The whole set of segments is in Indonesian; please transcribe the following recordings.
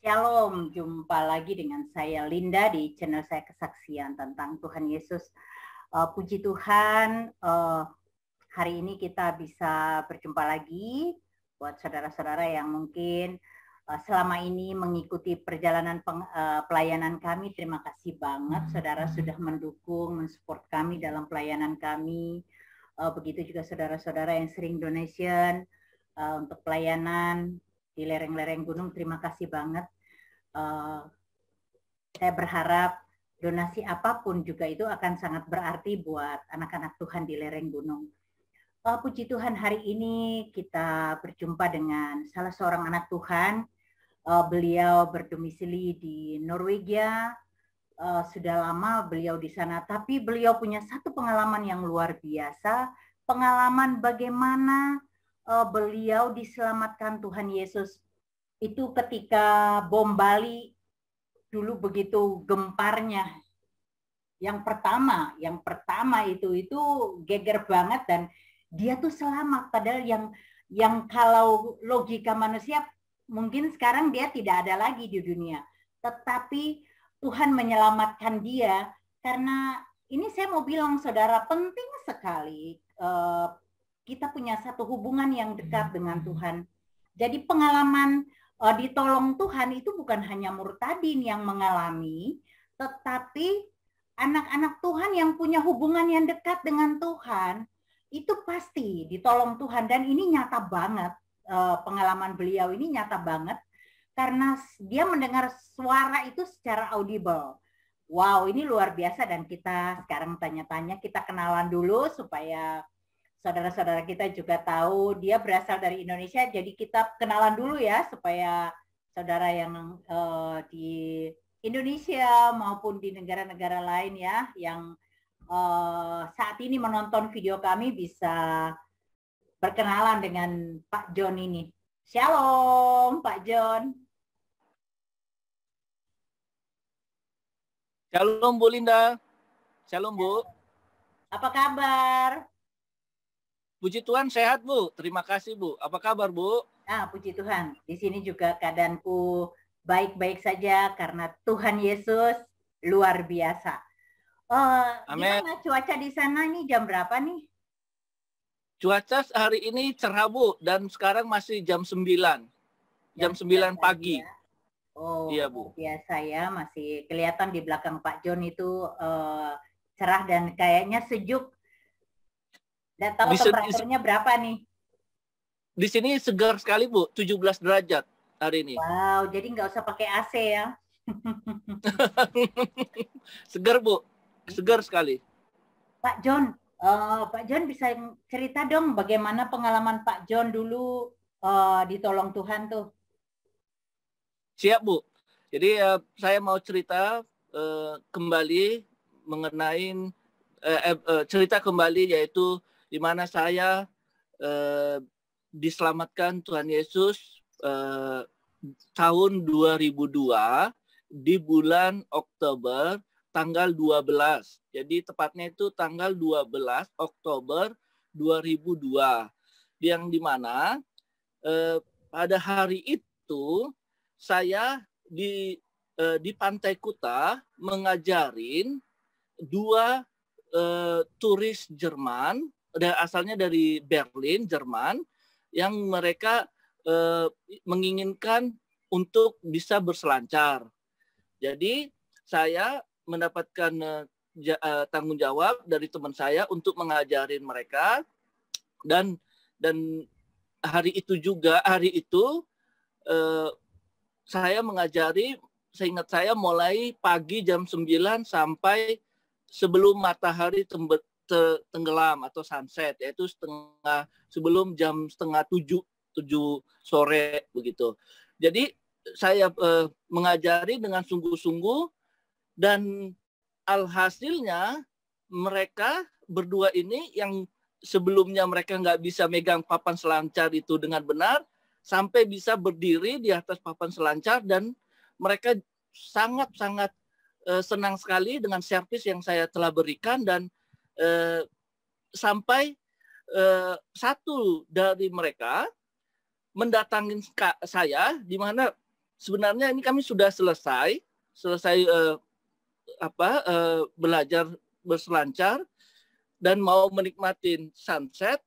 Shalom, jumpa lagi dengan saya Linda di channel saya Kesaksian tentang Tuhan Yesus. Puji Tuhan, hari ini kita bisa berjumpa lagi buat saudara-saudara yang mungkin selama ini mengikuti perjalanan pelayanan kami. Terima kasih banget saudara sudah mendukung, mensupport kami dalam pelayanan kami. Begitu juga saudara-saudara yang sering donation untuk pelayanan di lereng-lereng gunung. Terima kasih banget. Saya berharap donasi apapun juga itu akan sangat berarti buat anak-anak Tuhan di lereng gunung. Puji Tuhan, hari ini kita berjumpa dengan salah seorang anak Tuhan. Beliau berdomisili di Norwegia. Sudah lama beliau di sana, tapi beliau punya satu pengalaman yang luar biasa. Pengalaman bagaimana beliau diselamatkan Tuhan Yesus. Itu ketika bom Bali dulu begitu gemparnya. Yang pertama itu geger banget dan dia tuh selamat. Padahal yang kalau logika manusia mungkin sekarang dia tidak ada lagi di dunia. Tetapi Tuhan menyelamatkan dia karena ini saya mau bilang saudara, penting sekali kita punya satu hubungan yang dekat dengan Tuhan. Jadi pengalaman ditolong Tuhan itu bukan hanya murtadin yang mengalami, tetapi anak-anak Tuhan yang punya hubungan yang dekat dengan Tuhan itu pasti ditolong Tuhan. Dan ini nyata banget, pengalaman beliau ini nyata banget karena dia mendengar suara itu secara audible. Wow, ini luar biasa. Dan kita sekarang tanya-tanya, kita kenalan dulu supaya saudara-saudara kita juga tahu dia berasal dari Indonesia. Jadi kita kenalan dulu ya supaya saudara yang di Indonesia maupun di negara-negara lain ya yang saat ini menonton video kami bisa berkenalan dengan Pak John ini. Shalom Pak John. Shalom Bu Linda. Shalom Bu. Apa kabar? Puji Tuhan sehat Bu. Terima kasih Bu. Apa kabar Bu? Puji Tuhan. Di sini juga keadaanku baik-baik saja karena Tuhan Yesus luar biasa. Gimana cuaca di sana ini jam berapa nih? Cuaca hari ini cerah Bu dan sekarang masih jam 9. Jam 9 pagi. Ya. Oh, iya Bu. Biasa ya, masih kelihatan di belakang Pak John itu cerah dan kayaknya sejuk. Dan tahu temperaturnya berapa nih? Di sini segar sekali Bu, 17 derajat hari ini. Wow, jadi nggak usah pakai AC ya? Segar Bu, segar sekali. Pak John bisa cerita dong bagaimana pengalaman Pak John dulu ditolong Tuhan tuh? Siap Bu. Jadi saya mau cerita kembali mengenai cerita kembali yaitu di mana saya diselamatkan Tuhan Yesus tahun 2002 di bulan Oktober tanggal 12. Jadi tepatnya itu tanggal 12 Oktober 2002. Yang di mana pada hari itu saya di Pantai Kuta mengajarin 2 turis Jerman, asalnya dari Berlin, Jerman, yang mereka menginginkan untuk bisa berselancar. Jadi saya mendapatkan tanggung jawab dari teman saya untuk mengajarin mereka dan hari itu saya mengajari, seingat saya mulai pagi jam 9 sampai sebelum matahari tenggelam atau sunset, yaitu sebelum jam setengah 7 sore begitu. Jadi saya mengajari dengan sungguh-sungguh dan alhasilnya mereka berdua ini yang sebelumnya mereka nggak bisa megang papan selancar itu dengan benar, sampai bisa berdiri di atas papan selancar dan mereka sangat-sangat senang sekali dengan servis yang saya telah berikan dan sampai satu dari mereka mendatangi saya di mana sebenarnya ini kami sudah selesai belajar berselancar dan mau menikmatin sunset.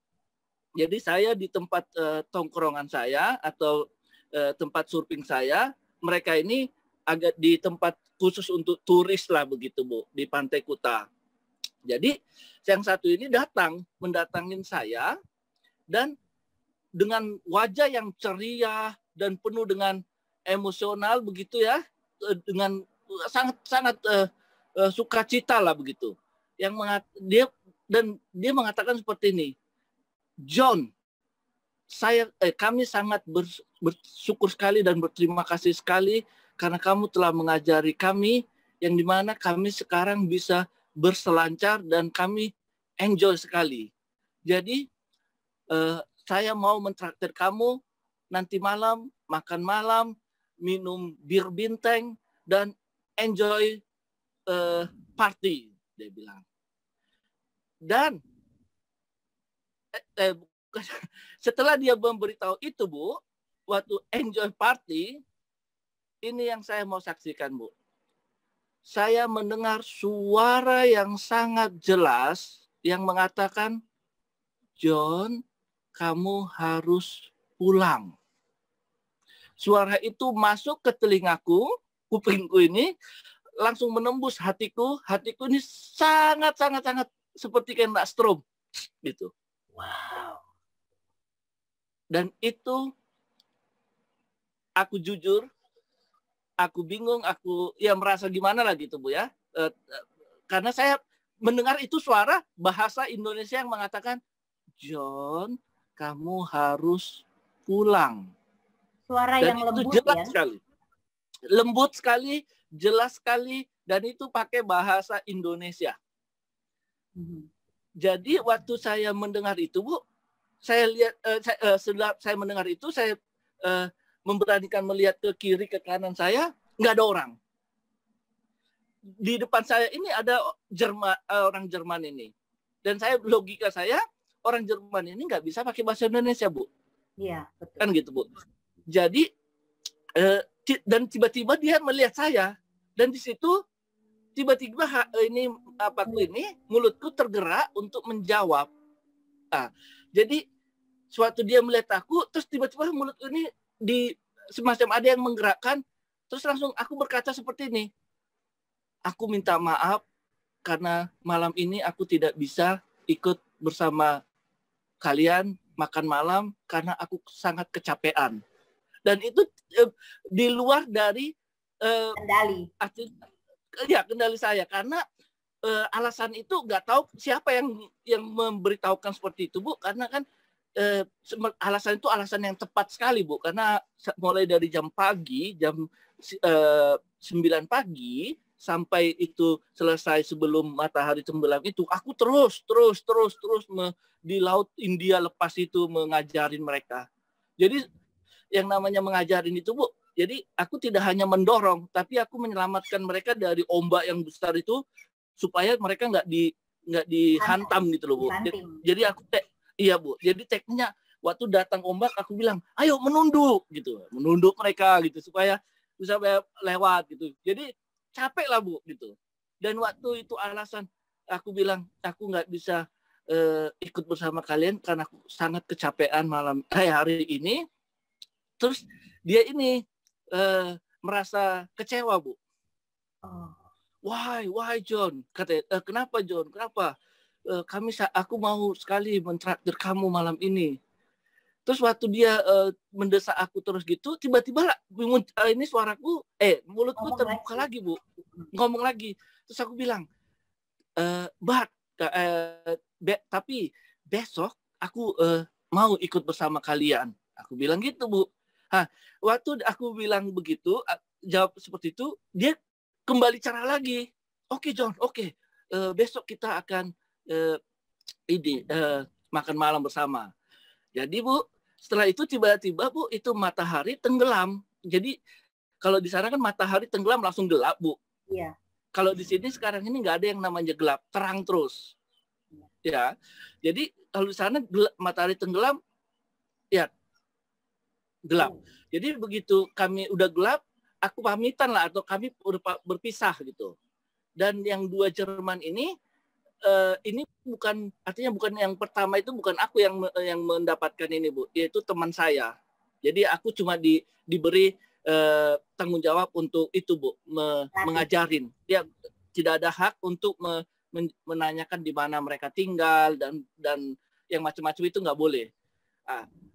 Jadi saya di tempat tongkrongan saya atau tempat surfing saya, mereka ini agak di tempat khusus untuk turis lah begitu Bu, di Pantai Kuta. Jadi yang satu ini mendatangin saya dan dengan wajah yang ceria dan penuh dengan emosional begitu ya, dengan sangat sukacita lah begitu. Dia mengatakan seperti ini, John, kami sangat bersyukur sekali dan berterima kasih sekali karena kamu telah mengajari kami yang dimana kami sekarang bisa berselancar dan kami enjoy sekali. Jadi saya mau mentraktir kamu nanti malam, makan malam, minum bir bintang dan enjoy party, dia bilang. Dan setelah dia memberitahu itu Bu, waktu enjoy party, ini yang saya mau saksikan Bu. Saya mendengar suara yang sangat jelas yang mengatakan, John, kamu harus pulang. Suara itu masuk ke telingaku, kupingku ini, langsung menembus hatiku. Hatiku ini sangat seperti kena strom. Gitu. Wow. Dan itu, aku jujur, aku bingung, aku ya merasa gimana lah gitu Bu ya. Karena saya mendengar itu suara bahasa Indonesia yang mengatakan, John, kamu harus pulang. Suara dan yang itu lembut jelas ya? sekali. Lembut sekali, jelas sekali, dan itu pakai bahasa Indonesia. Jadi waktu saya mendengar itu Bu, saya lihat, setelah saya mendengar itu, saya memberanikan melihat ke kiri, ke kanan saya, nggak ada orang. Di depan saya ini ada orang Jerman ini. Dan logika saya, orang Jerman ini nggak bisa pakai bahasa Indonesia, Bu. Iya, betul. Kan gitu, Bu. Jadi, dan tiba-tiba dia melihat saya. Dan di situ, tiba-tiba mulutku tergerak untuk menjawab. Nah, jadi, suatu dia melihat aku, terus tiba-tiba mulut ini semacam ada yang menggerakkan, terus langsung aku berkata seperti ini, aku minta maaf karena malam ini aku tidak bisa ikut bersama kalian makan malam karena aku sangat kecapean. Dan itu di luar dari kendali. Kendali saya, karena alasan itu nggak tahu siapa yang memberitahukan seperti itu Bu, karena kan alasan itu alasan yang tepat sekali Bu, karena mulai dari jam 9 pagi sampai itu selesai sebelum matahari tenggelam itu, aku terus di Laut India lepas itu mengajarin mereka. Jadi yang namanya mengajarin itu Bu, jadi aku tidak hanya mendorong, tapi aku menyelamatkan mereka dari ombak yang besar itu supaya mereka nggak dihantam gitu loh Bu. Jadi aku iya Bu. Jadi tekniknya waktu datang ombak aku bilang, ayo menunduk gitu, menunduk mereka gitu supaya bisa lewat gitu. Jadi capek lah Bu gitu. Dan waktu itu alasan aku bilang aku nggak bisa ikut bersama kalian karena aku sangat kecapean hari ini. Terus dia ini merasa kecewa Bu. Why John? Katanya, kenapa John? Kenapa? Aku mau sekali mentraktir kamu malam ini. Terus waktu dia mendesak aku terus gitu, tiba-tiba ini suaraku, mulutku terbuka lagi Bu, ngomong lagi. Terus aku bilang, tapi besok aku mau ikut bersama kalian. Aku bilang gitu Bu. Waktu aku bilang begitu, jawab seperti itu, dia kembali cara lagi. Oke John, oke. Besok kita akan makan malam bersama. Jadi Bu, setelah itu tiba-tiba Bu, itu matahari tenggelam. Jadi kalau di sana kan matahari tenggelam langsung gelap Bu. Iya. Kalau di sini sekarang ini nggak ada yang namanya gelap, terang terus. Ya. Jadi kalau di sana matahari tenggelam, ya gelap. Jadi begitu kami udah gelap, aku pamitan lah atau kami berpisah gitu. Dan yang 2 Jerman ini bukan, artinya bukan yang pertama, itu bukan aku yang mendapatkan ini, Bu, yaitu teman saya. Jadi aku cuma diberi tanggung jawab untuk itu, Bu, mengajarin. Dia tidak ada hak untuk menanyakan di mana mereka tinggal dan yang macam-macam itu nggak boleh.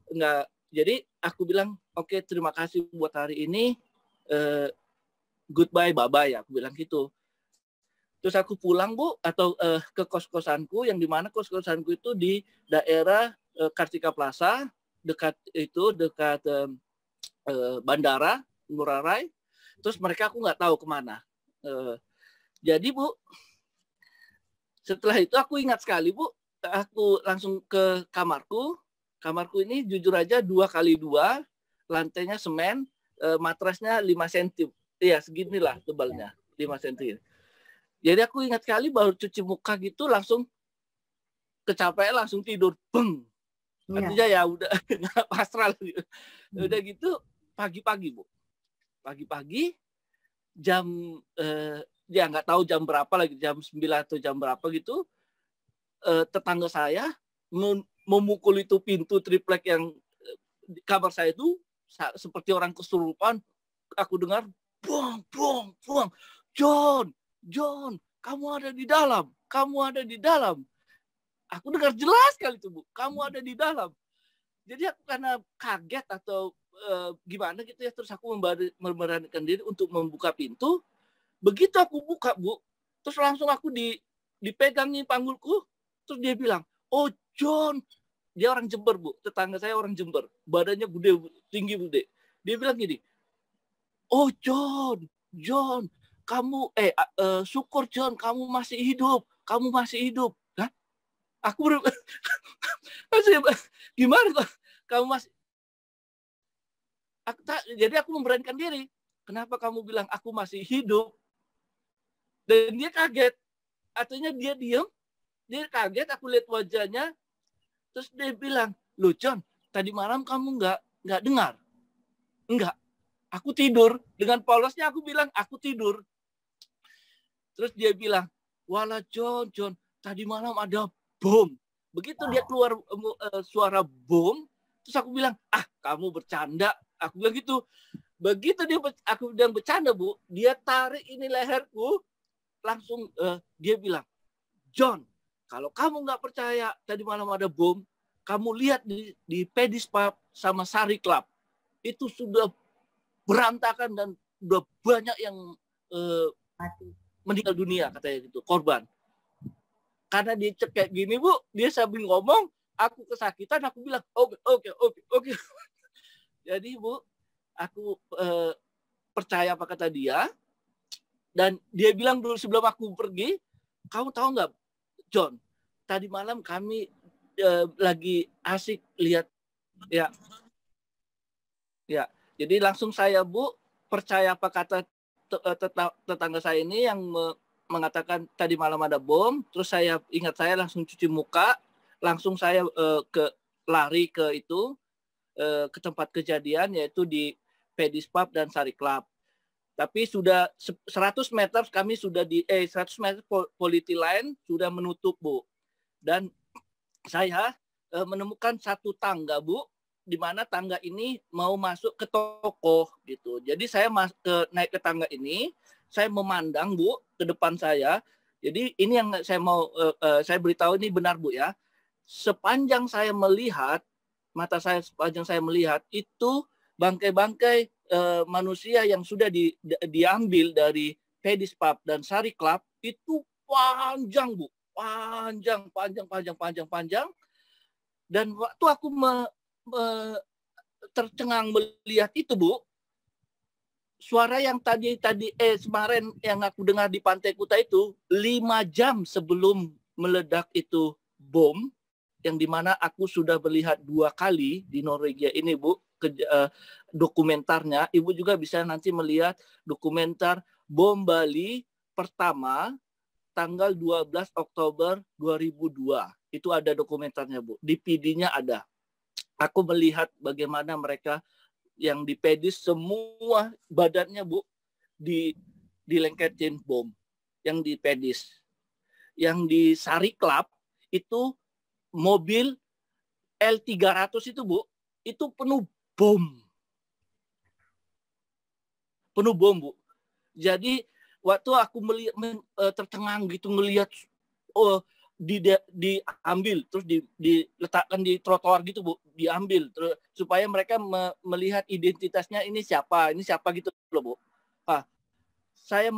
Nggak. Jadi aku bilang, oke, terima kasih buat hari ini, goodbye, bye-bye, ya, aku bilang gitu. Terus aku pulang, Bu, atau ke kos-kosanku, yang dimana kos-kosanku itu di daerah Kartika Plaza, dekat bandara Ngurah Rai. Terus mereka aku nggak tahu kemana. Jadi, Bu, setelah itu aku ingat sekali, Bu, aku langsung ke kamarku. Kamarku ini jujur aja 2x2, lantainya semen, matrasnya 5 cm. Iya, seginilah tebalnya, 5 cm. Jadi aku ingat sekali baru cuci muka gitu langsung kecapean, langsung tidur. Beng. Artinya ya udah pasrah gitu. Udah gitu pagi-pagi, Bu. Pagi-pagi jam ya nggak tahu jam berapa lagi, jam 9 atau jam berapa gitu, tetangga saya memukul itu pintu triplek yang di kamar saya itu seperti orang kesurupan. Aku dengar, buang, buang, buang. John, kamu ada di dalam. Kamu ada di dalam. Aku dengar jelas kali itu, Bu. Kamu ada di dalam. Jadi aku karena kaget atau gimana gitu ya, terus aku memberanikan diri untuk membuka pintu. Begitu aku buka, Bu, terus langsung aku dipegangin panggulku. Terus dia bilang, oh John. Dia orang Jember, Bu. Tetangga saya orang Jember. Badannya gede, tinggi, gede. Dia bilang gini, oh John, kamu syukur John, kamu masih hidup. Hah? Aku gimana kok kamu masih? Jadi aku memberanikan diri. Kenapa kamu bilang aku masih hidup? Dan dia kaget. Artinya dia diam, dia kaget. Aku lihat wajahnya. Terus dia bilang, loh John, tadi malam kamu nggak dengar? Enggak. Aku tidur. Dengan polosnya aku bilang, aku tidur. Terus dia bilang, wala John, tadi malam ada bom. Begitu dia keluar suara bom, terus aku bilang, kamu bercanda. Aku bilang gitu. Begitu aku bilang bercanda, Bu, dia tarik ini leherku, langsung dia bilang, John, kalau kamu nggak percaya tadi malam ada bom, kamu lihat di Pedis Pub sama Sari Club. Itu sudah berantakan dan udah banyak yang meninggal dunia, katanya gitu, korban. Karena dia cek kayak gini, Bu, dia sambil ngomong, aku kesakitan, aku bilang, oke. Jadi, Bu, aku percaya apa kata dia, dan dia bilang dulu sebelum aku pergi, kamu tahu nggak, John, tadi malam kami lagi asik lihat, ya. Jadi langsung saya, Bu, percaya apa kata tetangga saya ini yang mengatakan tadi malam ada bom. Terus saya langsung cuci muka, langsung saya lari ke ke tempat kejadian, yaitu di Pedis Pub dan Sari Club. Tapi sudah 100 meter kami sudah 100 meter politi lain sudah menutup, Bu. Dan saya menemukan satu tangga, Bu, di mana tangga ini mau masuk ke toko gitu. Jadi saya naik ke tangga ini, saya memandang, Bu, ke depan saya. Jadi ini yang saya beritahu ini benar, Bu, ya. Sepanjang saya melihat, sepanjang saya melihat itu bangkai-bangkai manusia yang sudah diambil dari Pedis Pub dan Sari Club itu panjang, Bu. Panjang. Dan waktu aku tercengang melihat itu, Bu, suara yang kemarin yang aku dengar di Pantai Kuta itu 5 jam sebelum meledak itu bom, yang dimana aku sudah melihat 2 kali di Norwegia ini, Bu, dokumentarnya. Ibu juga bisa nanti melihat dokumenter bom Bali pertama tanggal 12 Oktober 2002. Itu ada dokumentarnya, Bu. Di PD-nya ada. Aku melihat bagaimana mereka yang dipedis semua badannya Bu dilengketin bom, yang dipedis. Yang di Sariklap itu mobil L300 itu Bu, itu penuh bom. Penuh bom Bu. Jadi waktu aku melihat tercengang gitu ngelihat diambil terus diletakkan di trotoar gitu Bu, diambil terus supaya mereka melihat identitasnya ini siapa gitu loh Bu. Saya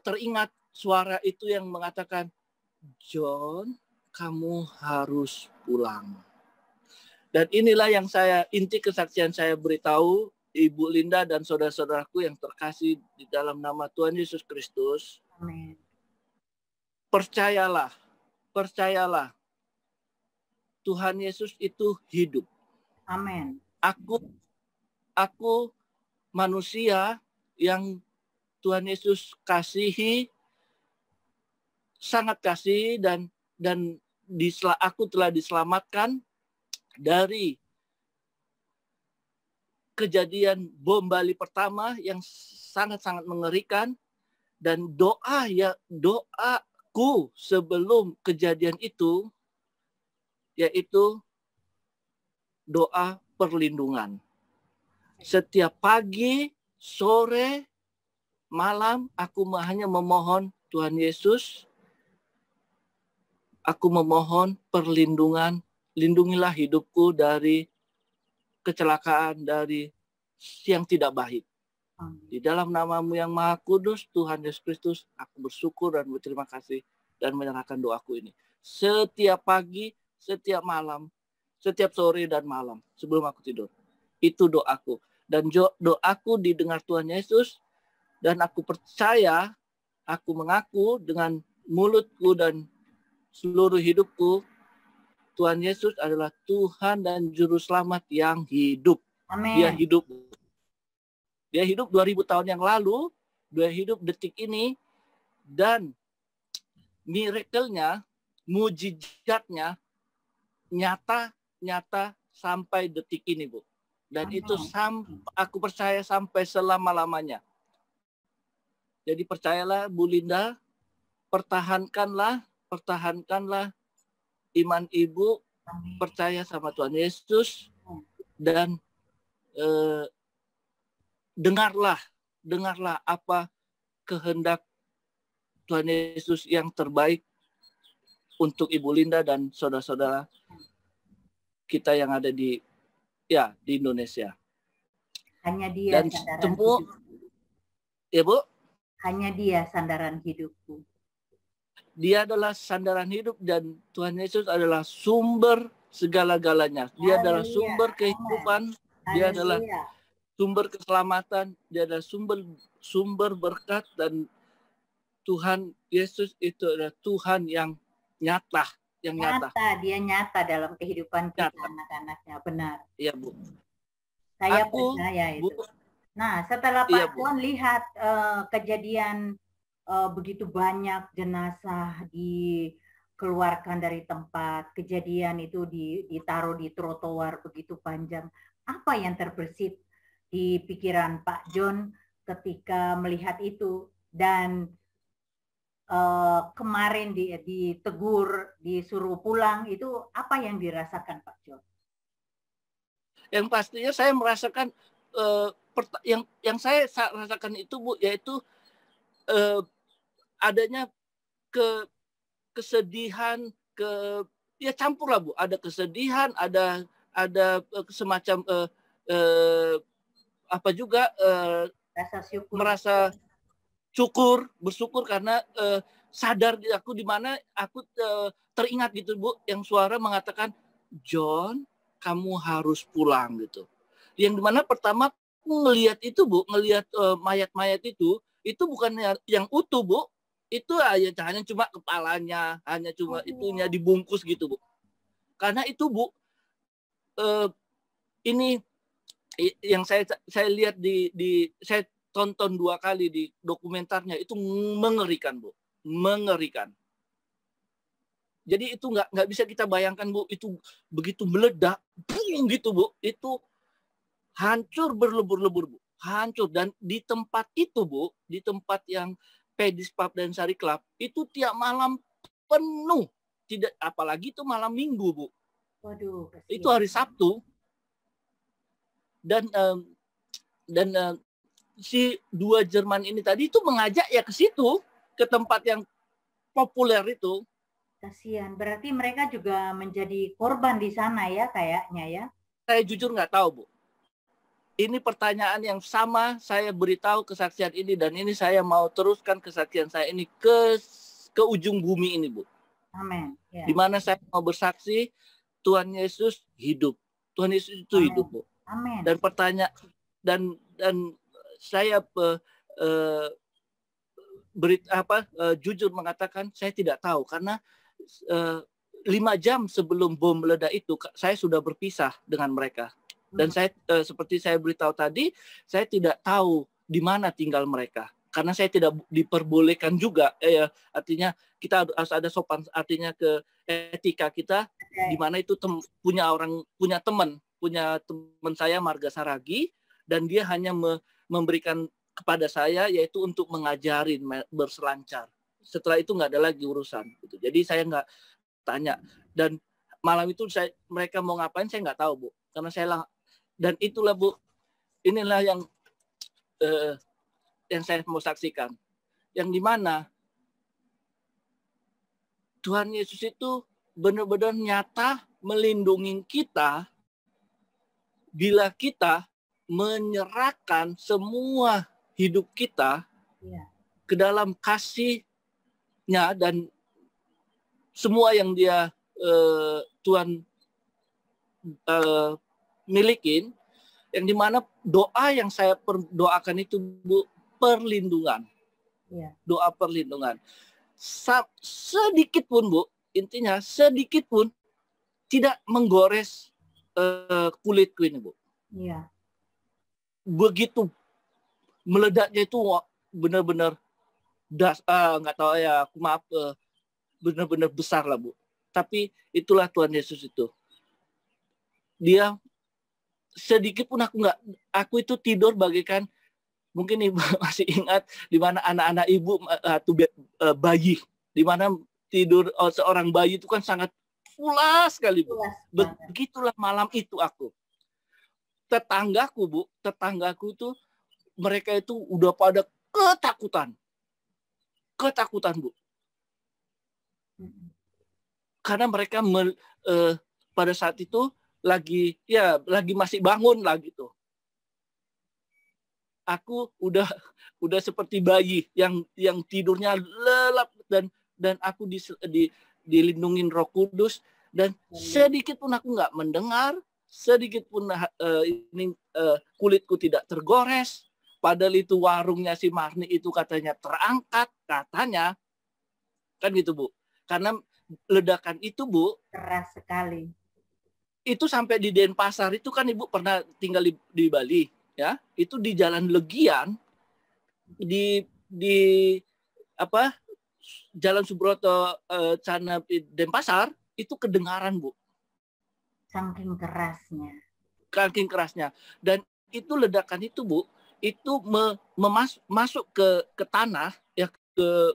teringat suara itu yang mengatakan, John, kamu harus pulang. Dan inilah yang inti kesaksian saya beritahu Ibu Linda dan saudara-saudaraku yang terkasih di dalam nama Tuhan Yesus Kristus. Amin. Percayalah, Tuhan Yesus itu hidup. Amin. Aku manusia yang Tuhan Yesus kasihi, sangat kasih, dan aku telah diselamatkan dari kejadian bom Bali pertama yang sangat-sangat mengerikan, dan doaku sebelum kejadian itu yaitu doa perlindungan. Setiap pagi, sore, malam aku hanya memohon Tuhan Yesus, aku memohon perlindungan, lindungilah hidupku dari kecelakaan, dari yang tidak baik. Di dalam nama-Mu yang Maha Kudus, Tuhan Yesus Kristus, aku bersyukur dan berterima kasih dan menyerahkan doaku ini. Setiap pagi, setiap malam, setiap sore dan malam sebelum aku tidur. Itu doaku. Dan doaku didengar Tuhan Yesus, dan aku percaya, aku mengaku dengan mulutku dan seluruh hidupku, Tuhan Yesus adalah Tuhan dan Juru Selamat yang hidup. Amin. Dia hidup 2000 tahun yang lalu, dia hidup detik ini, dan miracle-nya, mujizatnya nyata sampai detik ini, Bu. Dan itu aku percaya sampai selama-lamanya. Jadi percayalah Bu Linda, pertahankanlah iman Ibu, percaya sama Tuhan Yesus, dan dengarlah apa kehendak Tuhan Yesus yang terbaik untuk Ibu Linda dan saudara-saudara kita yang ada di Indonesia. Hanya Dia dan sandaran semua hidupku. Ya Bu, hanya Dia sandaran hidupku. Dia adalah sandaran hidup, dan Tuhan Yesus adalah sumber segala-galanya. Dia adalah sumber kehidupan. Dia adalah sumber keselamatan. Dia adalah sumber berkat, dan Tuhan Yesus itu adalah Tuhan yang nyata. Dia nyata dalam kehidupan kita, anak-anaknya. Benar. Iya Bu. Saya percaya itu. Nah, setelah Pak Tuan lihat kejadian begitu banyak jenazah dikeluarkan dari tempat, kejadian itu ditaruh di trotoar begitu panjang, apa yang terbersit di pikiran Pak John ketika melihat itu? Dan kemarin ditegur, disuruh pulang, itu apa yang dirasakan Pak John? Yang pastinya saya merasakan yang saya rasakan itu Bu, yaitu adanya kesedihan, campur lah Bu. Ada kesedihan, ada semacam merasa bersyukur karena sadar aku di mana aku teringat gitu Bu, yang suara mengatakan, John, kamu harus pulang gitu. Yang dimana pertama aku ngelihat itu Bu, mayat-mayat itu bukan yang utuh Bu, itu hanya cuma kepalanya, hanya cuma itunya dibungkus gitu Bu. Karena itu Bu, ini yang saya lihat saya tonton 2 kali di dokumentarnya, itu mengerikan Bu, mengerikan. Jadi itu nggak bisa kita bayangkan Bu, itu begitu meledak, boom gitu Bu, itu hancur berlebur-lebur, Bu. Hancur. Dan di tempat itu, Bu, di tempat yang Pedis Pub dan Sari Club, itu tiap malam penuh. Tidak, apalagi itu malam Minggu, Bu. Waduh, Itu hari Sabtu. Dan si dua Jerman ini tadi itu mengajak ya ke situ, ke tempat yang populer itu. Kasihan. Berarti mereka juga menjadi korban di sana ya kayaknya ya. Saya jujur nggak tahu, Bu. Ini pertanyaan yang sama saya beritahu kesaksian ini, dan ini saya mau teruskan kesaksian saya ini ke ujung bumi ini, Bu. Amin. Ya. Di mana saya mau bersaksi Tuhan Yesus hidup. Tuhan Yesus itu hidup, Bu. Amin. Dan pertanyaan dan saya jujur mengatakan saya tidak tahu, karena 5 jam sebelum bom meledak itu saya sudah berpisah dengan mereka. Dan saya seperti saya beritahu tadi, saya tidak tahu di mana tinggal mereka, karena saya tidak diperbolehkan juga. Artinya kita harus ada sopan, artinya ke etika kita, di mana itu punya teman saya Marga Saragi, dan dia hanya memberikan kepada saya yaitu untuk mengajarin berselancar. Setelah itu nggak ada lagi urusan. Gitu. Jadi saya nggak tanya. Dan malam itu mereka mau ngapain saya nggak tahu, Bu. Karena dan itulah, Bu, inilah yang saya mau saksikan. Yang dimana Tuhan Yesus itu benar-benar nyata melindungi kita bila kita menyerahkan semua hidup kita ke dalam kasih-Nya, dan semua yang Tuhan milikin, yang dimana doa yang saya doakan itu, Bu, perlindungan. Doa perlindungan. Sedikit pun, Bu, intinya sedikit pun tidak menggores kulitku ini, Bu. Iya. Begitu meledaknya itu benar-benar nggak tahu ya, aku maaf, benar-benar besar lah, Bu. Tapi itulah Tuhan Yesus itu. Dia sedikit pun aku itu tidur bagaikan, mungkin Ibu masih ingat di mana anak-anak Ibu bayi, di mana tidur seorang bayi itu kan sangat pulas sekali, Bu. Begitulah malam itu aku. Tetanggaku tuh mereka itu udah pada ketakutan, Bu. Karena mereka pada saat itu lagi masih bangun lah gitu. Aku udah seperti bayi yang tidurnya lelap, dan aku dilindungin Roh Kudus, dan sedikit pun aku nggak mendengar, sedikit pun kulitku tidak tergores. Padahal itu warungnya si Marni itu katanya terangkat, katanya. Kan gitu, Bu. Karena ledakan itu, Bu, keras sekali. Itu sampai di Denpasar itu kan Ibu pernah tinggal di Bali, ya. Itu di Jalan Legian, di Jalan Subroto Cana Denpasar, itu kedengaran, Bu. Saking kerasnya. Dan itu ledakan itu, Bu, itu masuk ke tanah, ya, ke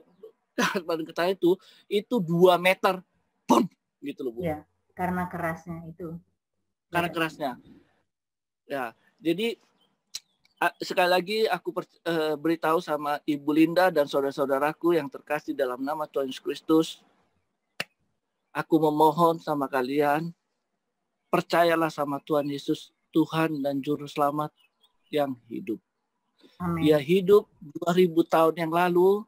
tanah itu 2 meter, bom, gitu loh, Bu. Ya, karena kerasnya itu. Karena kerasnya. Ya, jadi sekali lagi aku beritahu sama Ibu Linda dan saudara-saudaraku yang terkasih dalam nama Tuhan Yesus Kristus, aku memohon sama kalian, percayalah sama Tuhan Yesus, Tuhan dan Juru Selamat yang hidup. Amin. Dia hidup 2000 tahun yang lalu,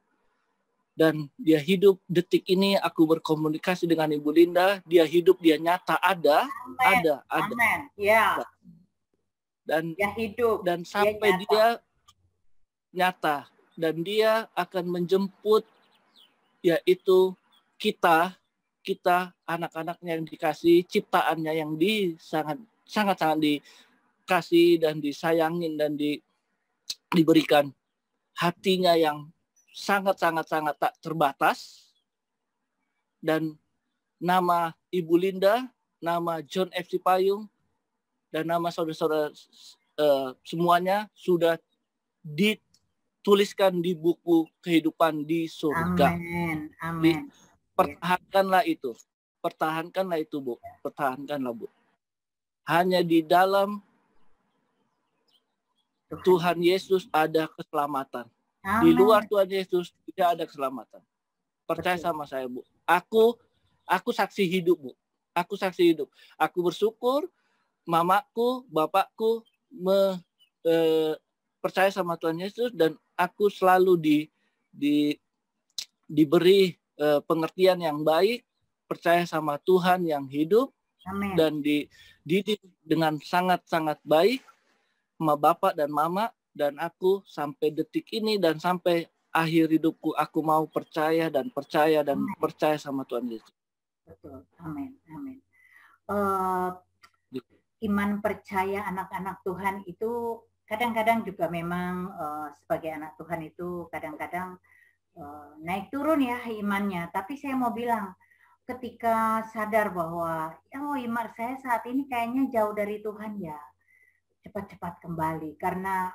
dan dia hidup detik ini. Aku berkomunikasi dengan Ibu Linda, dia hidup, dia nyata, ada. Amin. Ya. Dan dia hidup, dan sampai dia nyata, dan dia akan menjemput, yaitu kita anak-anaknya yang dikasih, ciptaannya yang sangat dikasih dan disayangin dan diberikan hatinya yang sangat tak terbatas. Dan nama Ibu Linda, nama John F. Payung, dan nama saudara-saudara semuanya sudah dituliskan di buku kehidupan di surga. Amin. Amin. Pertahankanlah itu. Pertahankanlah itu, Bu. Pertahankanlah, Bu. Hanya di dalam Tuhan Yesus ada keselamatan. Amin. Di luar Tuhan Yesus tidak ada keselamatan. Percaya sama saya, Bu. Aku saksi hidup, Bu. Aku saksi hidup. Aku bersyukur mamaku, bapakku percaya sama Tuhan Yesus, dan aku selalu diberi pengertian yang baik, percaya sama Tuhan yang hidup. Amen. Dan dididik dengan sangat-sangat baik sama bapak dan mama, dan aku sampai detik ini dan sampai akhir hidupku aku mau percaya dan Amen. Percaya sama Tuhan Yesus. Betul. Amin. Amin. Iman percaya anak-anak Tuhan itu kadang-kadang juga memang sebagai anak Tuhan itu kadang-kadang naik turun ya imannya. Tapi saya mau bilang, ketika sadar bahwa iman saya saat ini kayaknya jauh dari Tuhan ya, cepat-cepat kembali, karena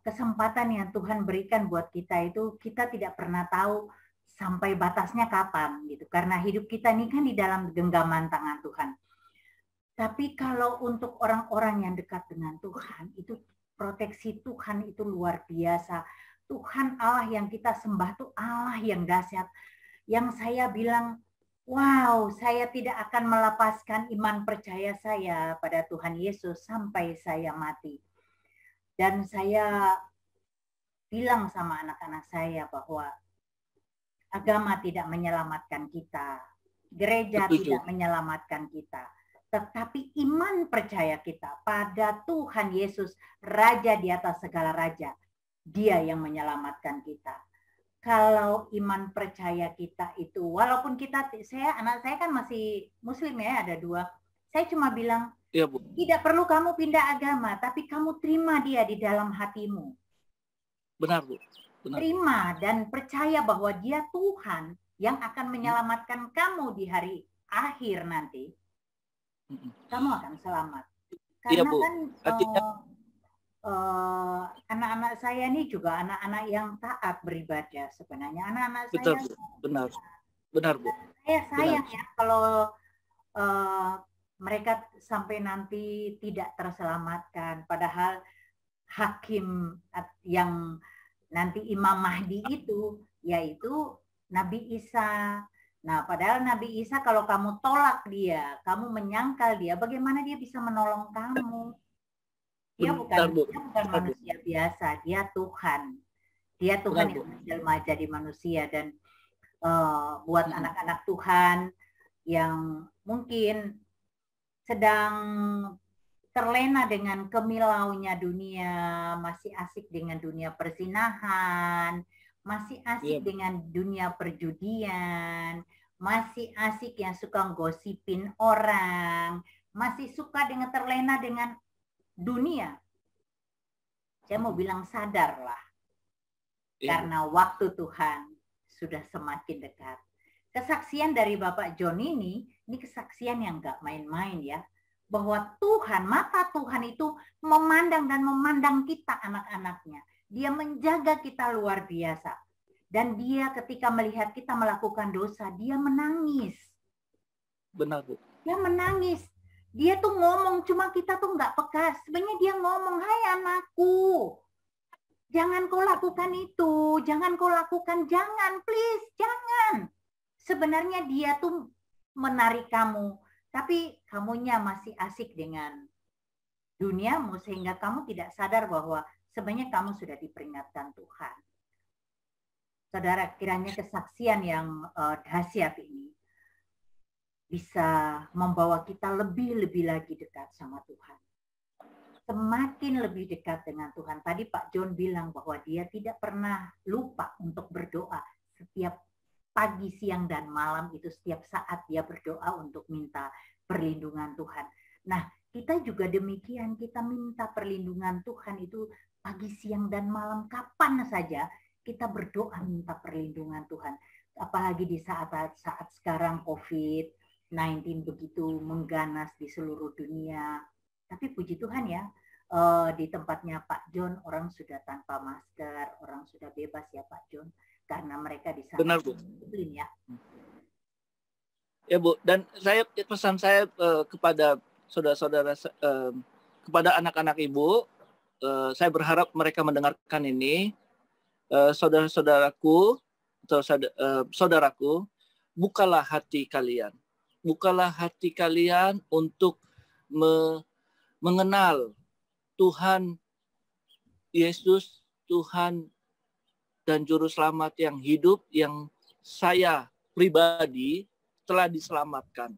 kesempatan yang Tuhan berikan buat kita itu kita tidak pernah tahu sampai batasnya kapan gitu, karena hidup kita ini kan di dalam genggaman tangan Tuhan. Tapi kalau untuk orang-orang yang dekat dengan Tuhan, itu proteksi Tuhan itu luar biasa. Tuhan Allah yang kita sembah itu Allah yang dahsyat. Yang saya bilang, wow, saya tidak akan melepaskan iman percaya saya pada Tuhan Yesus sampai saya mati. Dan saya bilang sama anak-anak saya bahwa agama tidak menyelamatkan kita, gereja tidak menyelamatkan kita, tetapi iman percaya kita pada Tuhan Yesus, Raja di atas segala raja, Dia yang menyelamatkan kita. Kalau iman percaya kita itu, walaupun anak saya kan masih Muslim ya, ada 2. Saya cuma bilang, ya, Bu, tidak perlu kamu pindah agama, tapi kamu terima dia di dalam hatimu. Benar, Bu. Benar. Terima dan percaya bahwa dia Tuhan yang akan menyelamatkan kamu di hari akhir nanti. Kamu akan selamat. Karena ya, Bu. Kan anak-anak saya ini juga anak-anak yang taat beribadah sebenarnya. Anak-anak saya. Benar, Bu. Saya sayang ya kalau mereka sampai nanti tidak terselamatkan. Padahal hakim yang nanti Imam Mahdi itu yaitu Nabi Isa. Nah, padahal Nabi Isa kalau kamu tolak dia, kamu menyangkal dia, bagaimana dia bisa menolong kamu? Dia bukan manusia biasa, dia Tuhan. Dia Tuhan yang menjelma jadi manusia. Dan buat anak-anak Tuhan yang mungkin sedang terlena dengan kemilaunya dunia, masih asik dengan dunia perzinahan, masih asik dengan dunia perjudian, masih asik yang suka gosipin orang, masih suka terlena dengan dunia. Saya mau bilang sadarlah. Karena waktu Tuhan sudah semakin dekat. Kesaksian dari Bapak John ini kesaksian yang nggak main-main ya. Bahwa Tuhan, mata Tuhan itu memandang dan memandang kita anak-anaknya. Dia menjaga kita luar biasa. Dan dia ketika melihat kita melakukan dosa, dia menangis. Benar, Bu. Dia menangis. Dia tuh ngomong, cuma kita tuh nggak peka. Sebenarnya dia ngomong, hai anakku, jangan kau lakukan itu, jangan kau lakukan, jangan, please, jangan. Sebenarnya dia tuh menarik kamu, tapi kamunya masih asik dengan duniamu sehingga kamu tidak sadar bahwa sebenarnya kamu sudah diperingatkan Tuhan. Saudara, kiranya kesaksian yang dahsyat ini bisa membawa kita lebih-lebih lagi dekat sama Tuhan. Semakin lebih dekat dengan Tuhan. Tadi Pak John bilang bahwa dia tidak pernah lupa untuk berdoa. Setiap pagi, siang, dan malam itu setiap saat dia berdoa untuk minta perlindungan Tuhan. Nah, kita juga demikian. Kita minta perlindungan Tuhan itu pagi, siang, dan malam. Kapan saja kita berdoa minta perlindungan Tuhan. Apalagi di saat sekarang COVID-19 begitu mengganas di seluruh dunia. Tapi puji Tuhan ya, di tempatnya Pak John orang sudah tanpa masker, orang sudah bebas ya Pak John, karena mereka di sana Benar, Bu. disiplin ya. Ya Bu, dan pesan saya kepada saudara-saudara, kepada anak-anak Ibu, saya berharap mereka mendengarkan ini, saudara-saudaraku atau saudaraku, bukalah hati kalian, untuk mengenal Tuhan Yesus, Tuhan dan Juru Selamat yang hidup, yang saya pribadi telah diselamatkan.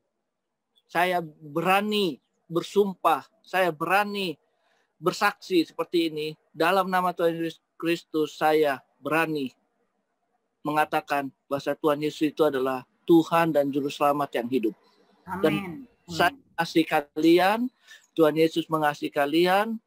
Saya berani bersumpah, saya berani bersaksi seperti ini. Dalam nama Tuhan Yesus Kristus, saya berani mengatakan bahwa Tuhan Yesus itu adalah Tuhan dan Juru Selamat yang hidup. Amin. Dan saya mengasihi kalian, Tuhan Yesus mengasihi kalian,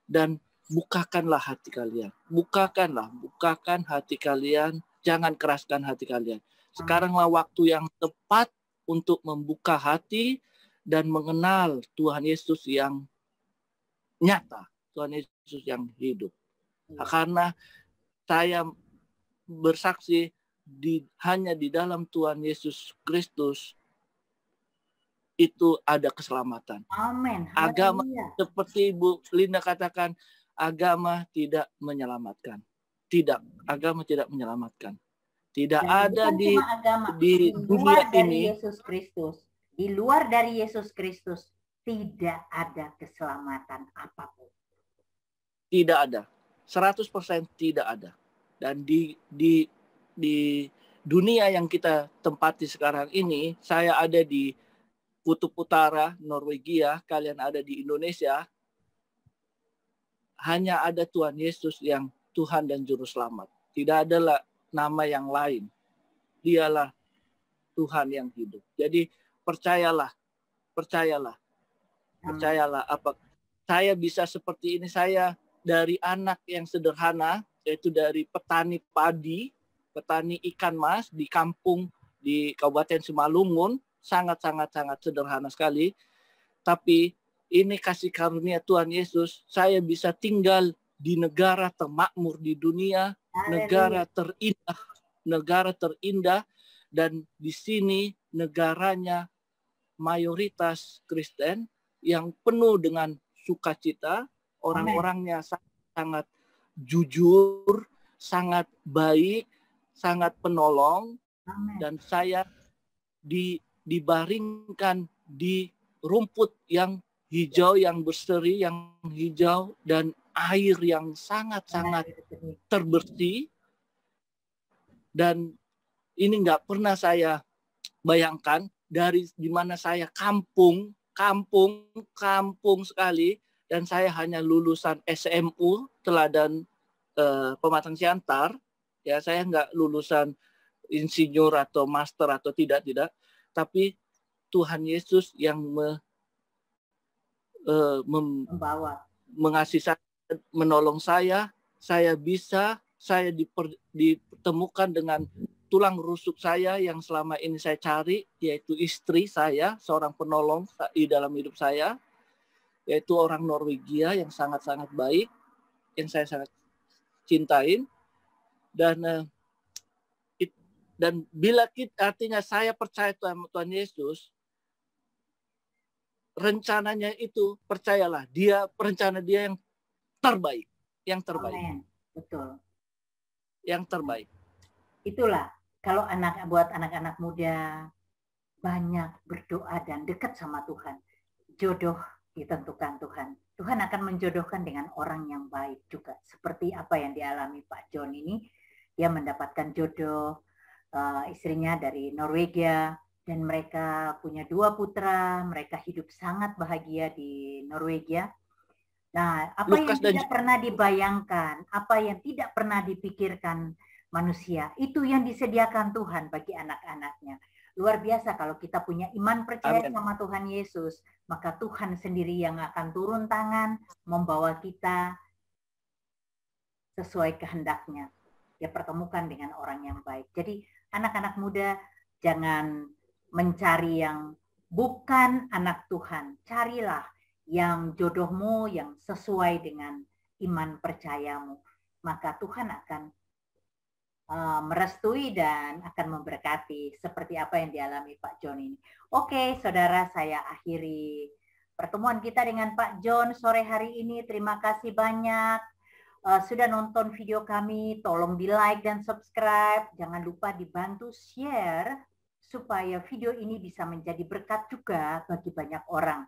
dan bukakanlah hati kalian. Bukakan hati kalian, jangan keraskan hati kalian. Sekaranglah waktu yang tepat untuk membuka hati dan mengenal Tuhan Yesus yang nyata, Tuhan Yesus yang hidup. Karena saya bersaksi hanya di dalam Tuhan Yesus Kristus itu ada keselamatan. Amin. Agama, seperti Ibu Linda katakan, agama tidak menyelamatkan. Agama tidak menyelamatkan. Tidak dan ada di dunia ini. Yesus Kristus. Di luar dari Yesus Kristus tidak ada keselamatan apapun. Tidak ada. 100% tidak ada. Dan di dunia yang kita tempati sekarang ini, saya ada di Kutub Utara, Norwegia, kalian ada di Indonesia, hanya ada Tuhan Yesus yang Tuhan dan Juru Selamat. Tidak ada nama yang lain. Dialah Tuhan yang hidup. Jadi percayalah. Saya bisa seperti ini, saya dari anak yang sederhana, yaitu dari petani padi, petani ikan mas di kampung di Kabupaten Simalungun, sangat sederhana sekali. Tapi ini kasih karunia Tuhan Yesus, saya bisa tinggal di negara termakmur di dunia, negara terindah, dan di sini negaranya mayoritas Kristen yang penuh dengan sukacita, orang-orangnya sangat jujur, sangat baik, sangat penolong. Amen. Dan saya dibaringkan di rumput yang hijau, yang berseri, yang hijau, dan air yang sangat terbersih. Dan ini nggak pernah saya bayangkan, dari di mana saya kampung sekali, dan saya hanya lulusan SMU Teladan Pematang Siantar, ya, saya nggak lulusan insinyur atau master atau tidak, tapi Tuhan Yesus yang mengasihi saya, menolong saya dipertemukan dengan tulang rusuk saya yang selama ini saya cari, yaitu istri saya, seorang penolong di dalam hidup saya, yaitu orang Norwegia yang sangat baik, yang saya sangat cintain. Dan bila artinya saya percaya Tuhan Yesus, rencananya itu, percayalah, rencana dia yang terbaik. Amen. Betul. Yang terbaik. Itulah, kalau buat anak-anak muda, banyak berdoa dan dekat sama Tuhan. Jodoh ditentukan Tuhan. Tuhan akan menjodohkan dengan orang yang baik juga. Seperti apa yang dialami Pak John ini. Dia mendapatkan jodoh, istrinya dari Norwegia, dan mereka punya 2 putra, mereka hidup sangat bahagia di Norwegia. Nah, apa yang tidak pernah dibayangkan, apa yang tidak pernah dipikirkan manusia, itu yang disediakan Tuhan bagi anak-anaknya. Luar biasa kalau kita punya iman percaya sama Tuhan Yesus, maka Tuhan sendiri yang akan turun tangan, membawa kita sesuai kehendaknya. Dia pertemukan dengan orang yang baik. Jadi anak-anak muda, jangan mencari yang bukan anak Tuhan. Carilah yang jodohmu yang sesuai dengan iman percayamu, maka Tuhan akan merestui dan akan memberkati seperti apa yang dialami Pak John ini. Oke, saudara, saya akhiri pertemuan kita dengan Pak John sore hari ini. Terima kasih banyak sudah nonton video kami. Tolong di like dan subscribe. Jangan lupa dibantu share supaya video ini bisa menjadi berkat juga bagi banyak orang.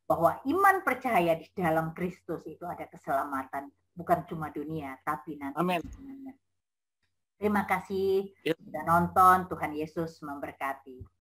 Bahwa iman percaya di dalam Kristus itu ada keselamatan, bukan cuma dunia, tapi nanti. Amin. Terima kasih sudah nonton. Tuhan Yesus memberkati.